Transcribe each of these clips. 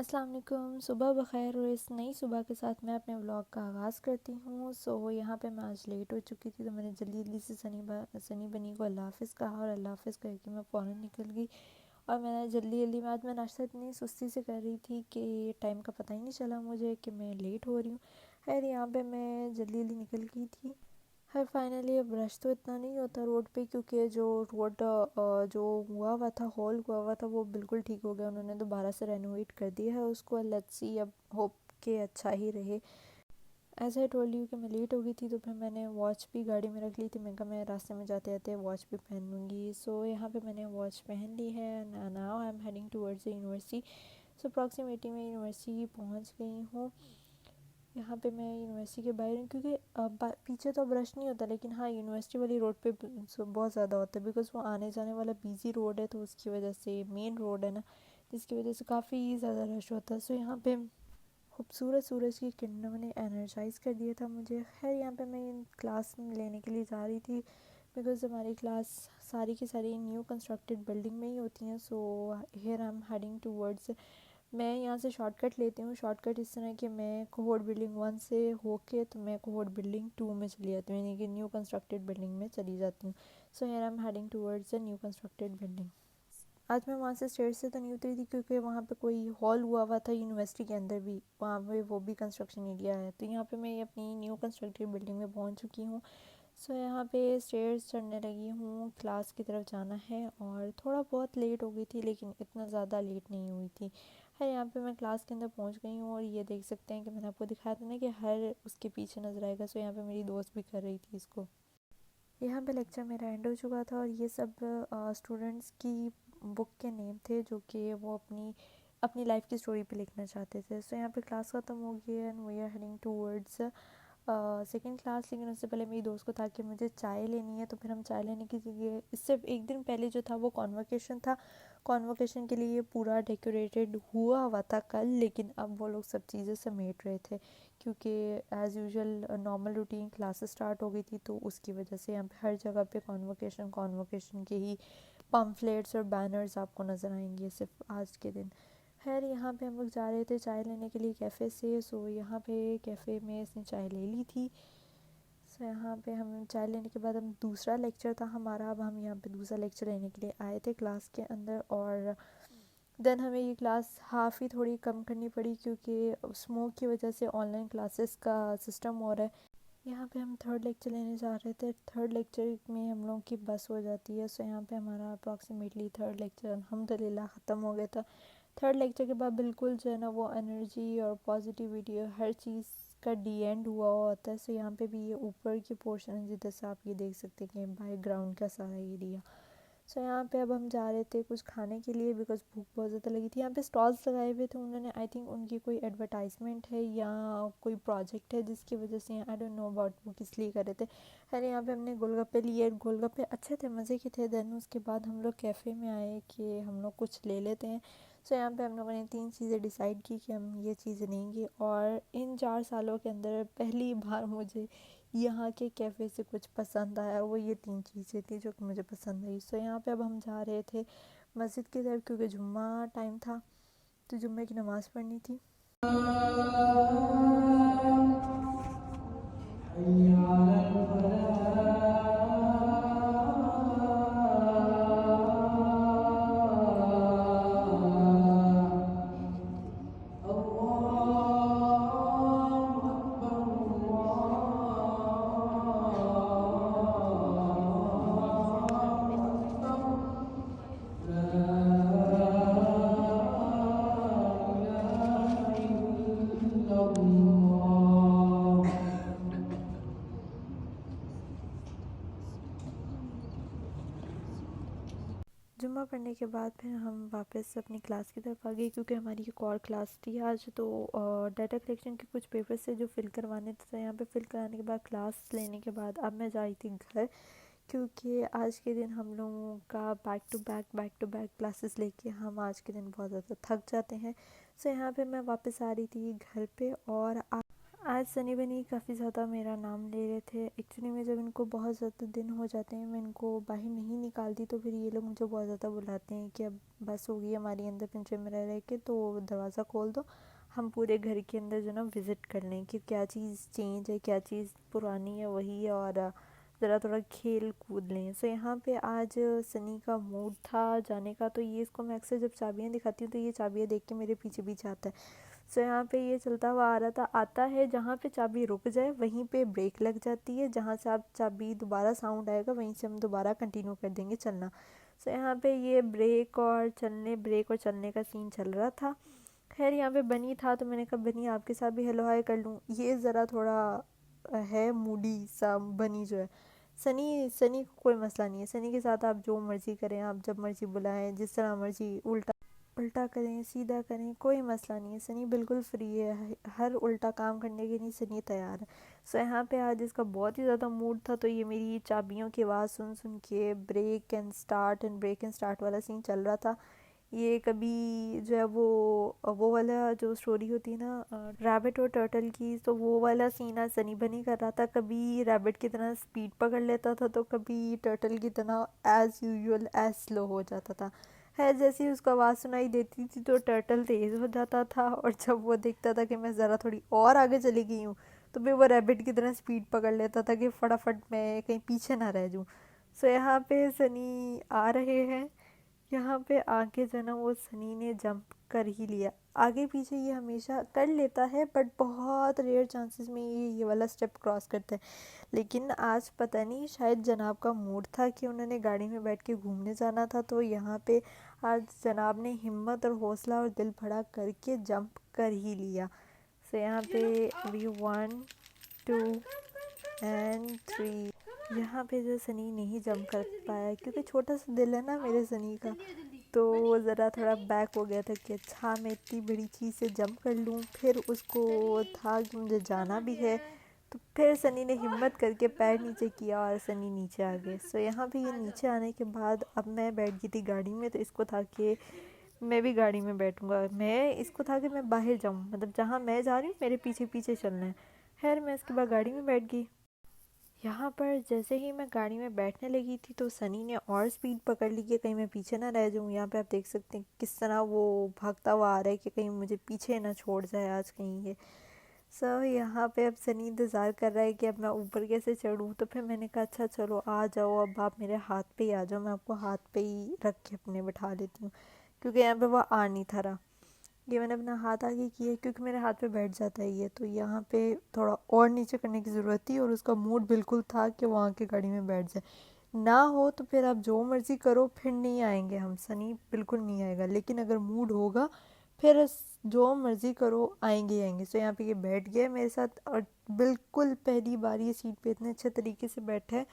अस्सलाम वालेकुम, सुबह बख़ैर। और इस नई सुबह के साथ मैं अपने व्लॉग का आगाज़ करती हूँ। यहाँ पे मैं आज लेट हो चुकी थी, तो मैंने जल्दी जल्दी से सनी बनी को अल्लाह हाफ़िज़ कहा और अल्लाह हाफ़िज़ करके मैं फ़ौरन निकल गई। और मैंने जल्दी जल्दी में आज मैं नाश्ता इतनी सुस्ती से कर रही थी कि टाइम का पता ही नहीं चला मुझे कि मैं लेट हो रही हूँ। खैर यहाँ पे मैं जल्दी जल्दी निकल गई थी। है फाइनली अब रश तो इतना नहीं होता रोड पे, क्योंकि जो रोड जो हुआ था, हॉल हुआ था, वो बिल्कुल ठीक हो गया। उन्होंने दोबारा से रेनोवेट कर दिया है उसको। लेट्स सी, अब होप के अच्छा ही रहे। एज आई टोल्ड यू कि मैं लेट हो गई थी, तो फिर मैंने वॉच भी गाड़ी में रख ली थी। मैं कहा मैं रास्ते में जाते जाते वॉच भी पहन लूँगी। यहाँ पे मैंने वॉच पहन ली है। Now I am heading towards the university. Approximately मैं यूनिवर्सिटी पहुँच गई हूँ। यहाँ पे मैं यूनिवर्सिटी के बाहर हूँ, क्योंकि पीछे तो अब रश नहीं होता, लेकिन हाँ यूनिवर्सिटी वाली रोड पे बहुत ज़्यादा होता है, बिकॉज़ वो आने जाने वाला बिजी रोड है, तो उसकी वजह से मेन रोड है ना, जिसकी वजह से काफ़ी ज़्यादा रश होता है। यहाँ पे खूबसूरत सूरज की किरणों ने एनर्जाइज कर दिया था मुझे। खैर यहाँ पे मैं क्लास लेने के लिए जा रही थी, बिकॉज़ हमारी क्लास सारी की सारी न्यू कंस्ट्रक्टेड बिल्डिंग में ही होती हैं। Here I am heading towards. मैं यहाँ से शॉर्टकट लेती हूँ। शॉर्टकट इस तरह कि मैं कोहोर्ट बिल्डिंग 1 से होके तो मैं कोहोर्ट बिल्डिंग 2 में चली जाती हूँ, यानी कि न्यू कंस्ट्रक्टेड बिल्डिंग में चली जाती हूँ। Here I am heading towards the new constructed building. आज मैं वहाँ से स्टेज से तो नहीं उतरी थी, क्योंकि वहाँ पे कोई हॉल हुआ था यूनिवर्सिटी के अंदर भी, वहाँ पे वो भी कंस्ट्रक्शन एरिया है। तो यहाँ पे मैं अपनी न्यू कंस्ट्रक्टेड बिल्डिंग में पहुँच चुकी हूँ। यहाँ पे स्टेयर्स चढ़ने लगी हूँ, क्लास की तरफ जाना है। और थोड़ा बहुत लेट हो गई थी, लेकिन इतना ज़्यादा लेट नहीं हुई थी। है यहाँ पे मैं क्लास के अंदर पहुँच गई हूँ, और ये देख सकते हैं कि मैंने आपको दिखाया था ना कि हर उसके पीछे नज़र आएगा। यहाँ पे मेरी दोस्त भी कर रही थी इसको। यहाँ पे लेक्चर मेरा एंड हो चुका था, और ये सब स्टूडेंट्स की बुक के नेम थे, जो कि वो अपनी अपनी लाइफ की स्टोरी पे लिखना चाहते थे। यहाँ पे क्लास ख़त्म हो गई है, and we are heading towards second class. लेकिन उससे पहले मेरी दोस्त को था कि मुझे चाय लेनी है, तो फिर हम चाय लेने के लिए, इससे एक दिन पहले जो था वो कॉन्वोकेशन था। कॉन्वोकेशन के लिए पूरा डेकोरेटेड हुआ था कल, लेकिन अब वो लोग सब चीज़ें समेट रहे थे, क्योंकि as usual normal routine classes start हो गई थी, तो उसकी वजह से यहाँ पे हर जगह पे कॉन्वोकेशन के ही पम्फलेट्स और बैनर्स आपको नज़र आएंगे सिर्फ आज के दिन। खैर यहाँ पे हम लोग जा रहे थे चाय लेने के लिए कैफ़े से। यहाँ पे कैफ़े में इसने चाय ले ली थी। यहाँ पे हम चाय लेने के बाद, हम दूसरा लेक्चर था हमारा, अब हम यहाँ पे दूसरा लेक्चर लेने के लिए आए थे क्लास के अंदर। और देन हमें ये क्लास हाफ़ ही थोड़ी कम करनी पड़ी, क्योंकि स्मोक की वजह से ऑनलाइन क्लासेस का सिस्टम हो रहा है। यहाँ पे हम थर्ड लेक्चर लेने जा रहे थे। थर्ड लेक्चर में हम लोगों की बस हो जाती है। यहाँ पे हमारा अप्रॉक्सीमेटली थर्ड लेक्चर अल्हम्दुलिल्लाह ख़त्म हो गया था। थर्ड लेक्चर के बाद बिल्कुल जो है ना, वो एनर्जी और पॉजिटिविटी और हर चीज़ का डी एंड हुआ होता है। यहाँ पे भी ये ऊपर की पोर्शन है, जिधर से आप ये देख सकते हैं कि बैकग्राउंड का सारा एरिया। यहाँ पे अब हम जा रहे थे कुछ खाने के लिए, बिकॉज़ भूख बहुत ज़्यादा लगी थी। यहाँ पे स्टॉल्स लगाए हुए थे उन्होंने, आई थिंक उनकी कोई एडवर्टाइजमेंट है या कोई प्रोजेक्ट है, जिसकी वजह से आई डोंट नो अबाउट वो किस लिए कर रहे थे। खैर यहाँ पे हमने गोलगप्पे लिए, गोलगप्पे अच्छे थे, मज़े के थे। देन उसके बाद हम लोग कैफ़े में आए कि हम लोग कुछ ले लेते हैं। यहाँ पे हम लोगों ने 3 चीज़ें डिसाइड की कि हम ये चीज़ें लेंगे। और इन 4 सालों के अंदर पहली बार मुझे यहाँ के कैफ़े से कुछ पसंद आया, वो ये 3 चीज़ें थी जो कि मुझे पसंद आई। यहाँ पे अब हम जा रहे थे मस्जिद की तरफ, क्योंकि जुम्मा टाइम था, तो जुम्मे की नमाज़ पढ़नी थी। जुम्मा पढ़ने के बाद फिर हम वापस अपनी क्लास की तरफ आ गए, क्योंकि हमारी एक और क्लास थी आज। तो डाटा कलेक्शन के कुछ पेपर्स से जो फिल करवाने थे, तो यहाँ पे फिल कराने के बाद क्लास लेने के बाद अब मैं जा रही थी घर, क्योंकि आज के दिन हम लोगों का बैक टू बैक क्लासेस लेके हम आज के दिन बहुत ज़्यादा थक जाते हैं। यहाँ पे मैं वापस आ रही थी घर पे, और आज सनी बनी काफ़ी ज़्यादा मेरा नाम ले रहे थे। एक्चुअली में जब इनको बहुत ज़्यादा दिन हो जाते हैं मैं इनको बाहर नहीं निकालती तो फिर ये लोग मुझे बहुत ज़्यादा बुलाते हैं कि अब बस हो गई हमारी अंदर पिंजरे में रह के, तो दरवाज़ा खोल दो, हम पूरे घर के अंदर जो ना विज़िट कर लें कि क्या चीज़ चेंज है, क्या चीज़ पुरानी है वही है, और ज़रा थोड़ा खेल कूद लें। सो यहाँ पे आज सनी का मूड था जाने का, तो ये इसको मैं अक्सर जब चाबियाँ दिखाती हूँ तो ये चाबियाँ देख के मेरे पीछे पीछे आता है। सो यहाँ पे ये चलता हुआ आ रहा था, आता है जहाँ पे चाबी रुक जाए वहीं पे ब्रेक लग जाती है, जहाँ से आप चाबी दोबारा साउंड आएगा वहीं से हम दोबारा कंटिन्यू कर देंगे चलना। सो यहाँ पे ये ब्रेक और चलने का सीन चल रहा था। खैर यहाँ पे बनी था तो मैंने कहा बनी आपके साथ भी हेलो हाय कर लूँ, ये ज़रा थोड़ा है मूडी सा बनी जो है। सनी सनी को कोई मसला नहीं है, सनी के साथ आप जो मर्ज़ी करें, आप जब मर्ज़ी बुलाएं, जिस तरह मर्ज़ी उल्टा उल्टा करें सीधा करें, कोई मसला नहीं है, सनी बिल्कुल फ्री है, हर उल्टा काम करने के लिए सनी तैयार है। सो यहाँ पे आज इसका बहुत ही ज़्यादा मूड था, तो ये मेरी चाबियों की आवाज़ सुन सुन के ब्रेक एंड स्टार्ट वाला सीन चल रहा था। ये कभी जो है वो वाला जो स्टोरी होती है ना रैबिट और टर्टल की, तो वो वाला सीन आज सनी बनी कर रहा था। कभी रैबिट की तरह स्पीड पकड़ लेता था तो कभी टर्टल की तरह एज़ यूजुअल एज स्लो हो जाता था। है जैसे ही उसको आवाज़ सुनाई देती थी तो टर्टल तेज़ हो जाता था, और जब वो देखता था कि मैं ज़रा थोड़ी और आगे चली गई हूँ तो फिर वो रैबिट की तरह स्पीड पकड़ लेता था कि फटाफट मैं कहीं पीछे ना रह जाऊँ। सो यहाँ पे सनी आ रहे हैं, यहाँ पे आके जो ना वो सनी ने जंप कर ही लिया। आगे पीछे ये हमेशा कर लेता है बट बहुत रेयर चांसेस में ये वाला स्टेप क्रॉस करता है। लेकिन आज पता नहीं शायद जनाब का मूड था कि उन्होंने गाड़ी में बैठ के घूमने जाना था, तो यहाँ पे आज जनाब ने हिम्मत और हौसला और दिल भड़ा करके जंप कर ही लिया। सो यहाँ पे अभी 1 2 एंड 3, यहाँ पे जो सनी नहीं जंप कर पाया क्योंकि छोटा सा दिल है ना मेरे सनी का, तो वो ज़रा थोड़ा बैक हो गया था कि अच्छा मैं इतनी बड़ी चीज़ से जंप कर लूँ। फिर उसको था कि मुझे जाना भी है, तो फिर सनी ने हिम्मत करके पैर नीचे किया और सनी नीचे आ गए। सो यहाँ पे ये नीचे आने के बाद अब मैं बैठ गई थी गाड़ी में, तो इसको था कि मैं भी गाड़ी में बैठूंगा, मैं इसको था कि मैं बाहर जाऊँ, मतलब जहाँ मैं जा रही हूँ मेरे पीछे पीछे चलना है। खैर मैं इसके बाद गाड़ी में बैठ गई। यहाँ पर जैसे ही मैं गाड़ी में बैठने लगी थी तो सनी ने और स्पीड पकड़ ली कि कहीं मैं पीछे ना रह जाऊँ। यहाँ पे आप देख सकते हैं किस तरह वो भागता हुआ आ रहा है कि कहीं मुझे पीछे ना छोड़ जाए आज कहीं ये। यहाँ पे अब सनी इंतज़ार कर रहा है कि अब मैं ऊपर कैसे चढ़ूँ, तो फिर मैंने कहा अच्छा चलो आ जाओ, अब आप मेरे हाथ पे ही आ जाओ, मैं आपको हाथ पे ही रख के अपने बिठा लेती हूँ, क्योंकि यहाँ पे वो आ नहीं था रहा। ये मैंने अपना हाथ आगे किया क्योंकि मेरे हाथ पे बैठ जाता है ये, तो यहाँ पे थोड़ा और नीचे करने की ज़रूरत थी, और उसका मूड बिल्कुल था कि वो आके गाड़ी में बैठ जाए। ना हो तो फिर आप जो मर्ज़ी करो, फिर नहीं आएंगे हम, सनी बिल्कुल नहीं आएगा, लेकिन अगर मूड होगा फिर जो मर्ज़ी करो आएंगे ही आएंगे। सो यहाँ पे ये बैठ गया मेरे साथ, और बिल्कुल पहली बार ये सीट पे इतने अच्छे तरीके से बैठा है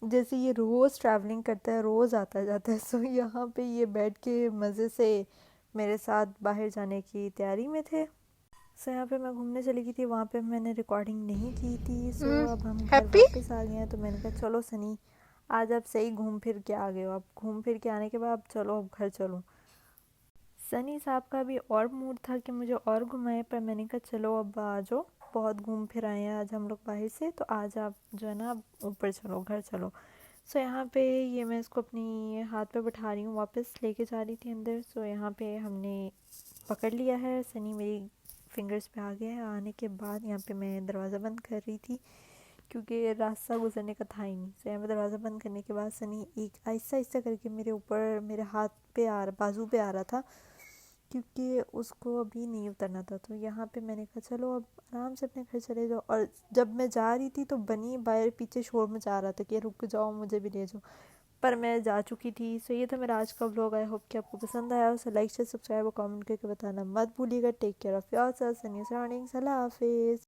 जैसे ये रोज़ ट्रैवलिंग करता है, रोज़ आता जाता है। सो यहाँ पे ये बैठ के मज़े से मेरे साथ बाहर जाने की तैयारी में थे। सो यहाँ पे मैं घूमने चली गई थी, वहाँ पे मैंने रिकॉर्डिंग नहीं की थी। सो अब हम घर हैप्पी। वापस आ गए हैं, तो मैंने कहा चलो सनी आज आप सही घूम फिर के आ गए हो, अब घूम फिर के आने के बाद अब चलो अब घर चलो। सनी साहब का भी और मूड था कि मुझे और घुमाए, पर मैंने कहा चलो अब आ जाओ, बहुत घूम फिर आए हैं आज हम लोग बाहर से, तो आज आप जो है ना अब ऊपर चलो, घर चलो। सो यहाँ पे ये मैं इसको अपनी हाथ पे बैठा रही हूँ, वापस लेके जा रही थी अंदर। सो यहाँ पे हमने पकड़ लिया है, सनी मेरी फिंगर्स पे आ गया है। आने के बाद यहाँ पे मैं दरवाज़ा बंद कर रही थी क्योंकि रास्ता गुजरने का था ही नहीं। सो यहाँ पे दरवाज़ा बंद करने के बाद सनी एक आहिस्ता आहिस्ता करके मेरे ऊपर मेरे हाथ पे बाजू पे आ रहा था, क्योंकि उसको अभी नहीं उतरना था। तो यहाँ पे मैंने कहा चलो अब आराम से अपने घर चले जाओ, और जब मैं जा रही थी तो बनी बाहर पीछे शोर मचा रहा था कि रुक जाओ मुझे भी ले जाओ, पर मैं जा चुकी थी। सो ये था मेरा आज का व्लॉग, आई होप कि आपको पसंद आया। उसे लाइक शेयर सब्सक्राइब और कमेंट करके बताना मत भूलिएगा। Take care of yourself and your surroundings. अल्लाह हाफिज़।